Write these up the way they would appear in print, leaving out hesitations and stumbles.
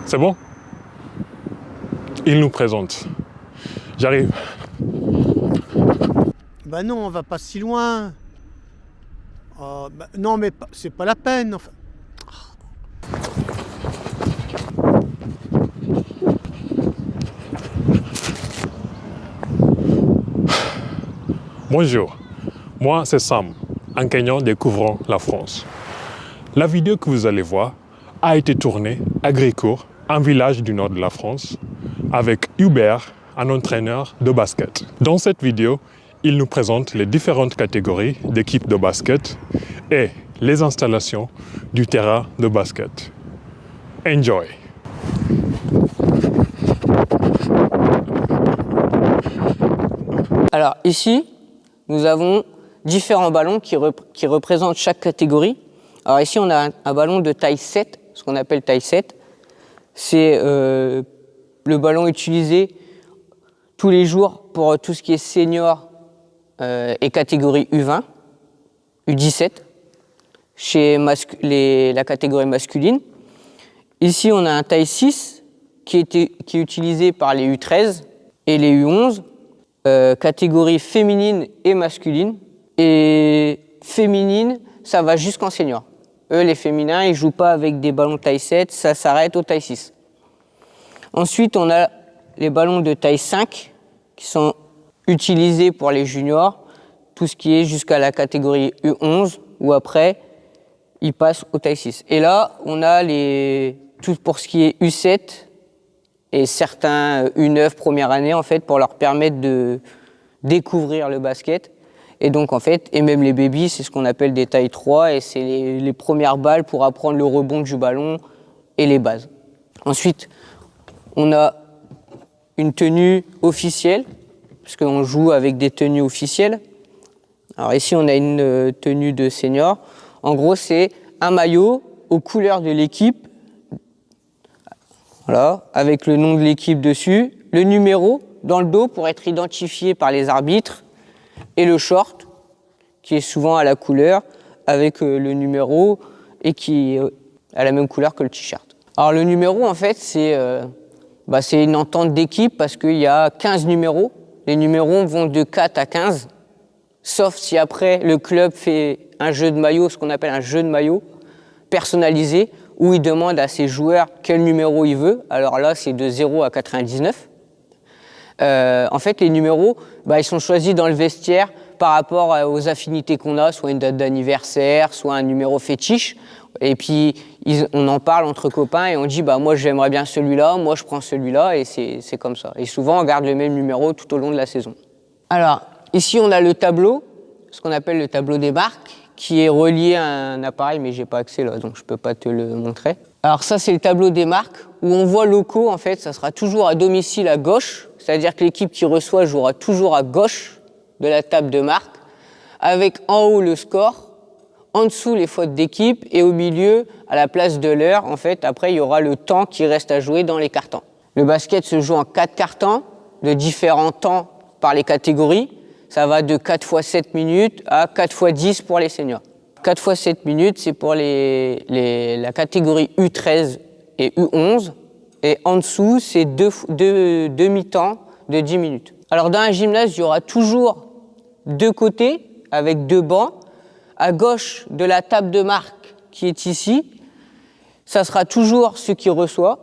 C'est bon? Il nous présente. J'arrive. Bah non, on va pas si loin. Non, mais c'est pas la peine. Enfin. Bonjour, moi c'est Sam, un Kenyan découvrant la France. La vidéo que vous allez voir a été tournée à Grécourt, un village du nord de la France, avec Hubert, un entraîneur de basket. Dans cette vidéo, il nous présente les différentes catégories d'équipes de basket et les installations du terrain de basket. Enjoy! Alors ici, nous avons différents ballons qui représentent chaque catégorie. Alors ici, on a un ballon de taille 7, ce qu'on appelle taille 7. C'est le ballon utilisé tous les jours pour tout ce qui est senior et catégorie U20, U17, chez la catégorie masculine. Ici, on a un taille 6 qui est utilisé par les U13 et les U11, catégorie féminine et masculine. Et féminine, ça va jusqu'en senior. Eux, les féminins, ils ne jouent pas avec des ballons taille 7, ça s'arrête au taille 6. Ensuite, on a les ballons de taille 5 qui sont utilisés pour les juniors, tout ce qui est jusqu'à la catégorie U11, où après, ils passent au taille 6. Et là, on a tout pour ce qui est U7 et certains U9 première année, en fait, pour leur permettre de découvrir le basket. Et donc, en fait, et même les babies, c'est ce qu'on appelle des tailles 3, et c'est les premières balles pour apprendre le rebond du ballon et les bases. Ensuite, on a une tenue officielle, parce qu'on joue avec des tenues officielles. Alors ici, on a une tenue de senior. En gros, c'est un maillot aux couleurs de l'équipe, voilà, avec le nom de l'équipe dessus, le numéro dans le dos pour être identifié par les arbitres, et le short, qui est souvent à la couleur, avec le numéro, et qui a la même couleur que le t-shirt. Alors le numéro, en fait, c'est une entente d'équipe, parce qu'il y a 15 numéros. Les numéros vont de 4 à 15, sauf si après le club fait un jeu de maillot, ce qu'on appelle un jeu de maillot, personnalisé, où il demande à ses joueurs quel numéro il veut. Alors là, c'est de 0 à 99. En fait, les numéros, ils sont choisis dans le vestiaire par rapport aux affinités qu'on a, soit une date d'anniversaire, soit un numéro fétiche. Et puis, on en parle entre copains et on dit moi, j'aimerais bien celui-là, moi, je prends celui-là, et c'est comme ça. Et souvent, on garde le même numéro tout au long de la saison. Alors, ici, on a le tableau, ce qu'on appelle le tableau des marques, qui est relié à un appareil, mais j'ai pas accès là, donc je peux pas te le montrer. Alors ça, c'est le tableau des marques, où on voit locaux, en fait, ça sera toujours à domicile à gauche, c'est-à-dire que l'équipe qui reçoit jouera toujours à gauche de la table de marque, avec en haut le score, en dessous les fautes d'équipe, et au milieu, à la place de l'heure, en fait, après, il y aura le temps qui reste à jouer dans les cartons. Le basket se joue en 4 cartons, de différents temps par les catégories. Ça va de 4 x 7 minutes à 4 x 10 pour les seniors. 4 x 7 minutes, c'est pour la catégorie U13 et U11. Et en dessous, c'est deux mi-temps de 10 minutes. Alors dans un gymnase, il y aura toujours 2 côtés avec 2 bancs. À gauche de la table de marque qui est ici, ça sera toujours ceux qui reçoivent.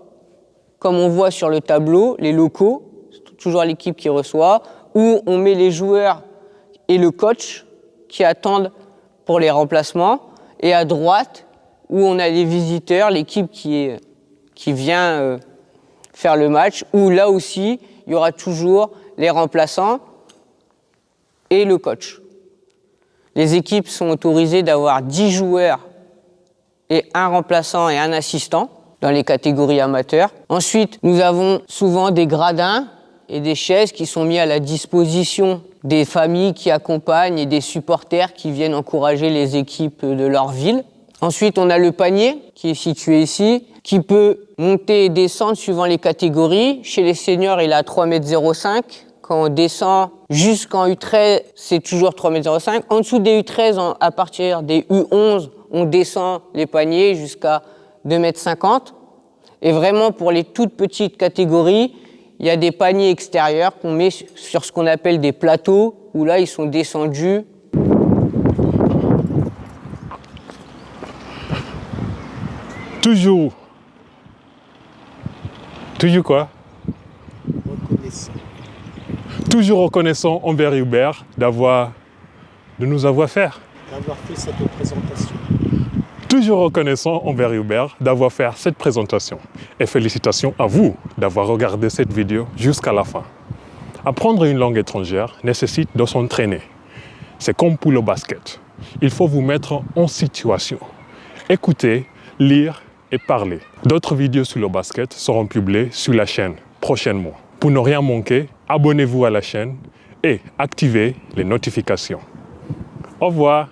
Comme on voit sur le tableau, les locaux, c'est toujours l'équipe qui reçoit, où on met les joueurs et le coach qui attendent pour les remplacements. Et à droite, où on a les visiteurs, l'équipe qui vient faire le match, où là aussi, il y aura toujours les remplaçants et le coach. Les équipes sont autorisées d'avoir 10 joueurs et un remplaçant et un assistant dans les catégories amateurs. Ensuite, nous avons souvent des gradins et des chaises qui sont mis à la disposition des familles qui accompagnent et des supporters qui viennent encourager les équipes de leur ville. Ensuite, on a le panier qui est situé ici, qui peut monter et descendre suivant les catégories. Chez les seniors, il est à 3,05 m. Quand on descend jusqu'en U13, c'est toujours 3,05 m. En dessous des U13, à partir des U11, on descend les paniers jusqu'à 2,50 m. Et vraiment, pour les toutes petites catégories, il y a des paniers extérieurs qu'on met sur ce qu'on appelle des plateaux, où là, ils sont descendus. Toujours quoi? Reconnaissant. Toujours reconnaissant envers Hubert de nous avoir fait. D'avoir fait cette présentation. Toujours reconnaissant envers Hubert d'avoir fait cette présentation. Et félicitations à vous d'avoir regardé cette vidéo jusqu'à la fin. Apprendre une langue étrangère nécessite de s'entraîner. C'est comme pour le basket. Il faut vous mettre en situation. Écouter, lire et parler. D'autres vidéos sur le basket seront publiées sur la chaîne prochainement. Pour ne rien manquer, abonnez-vous à la chaîne et activez les notifications. Au revoir.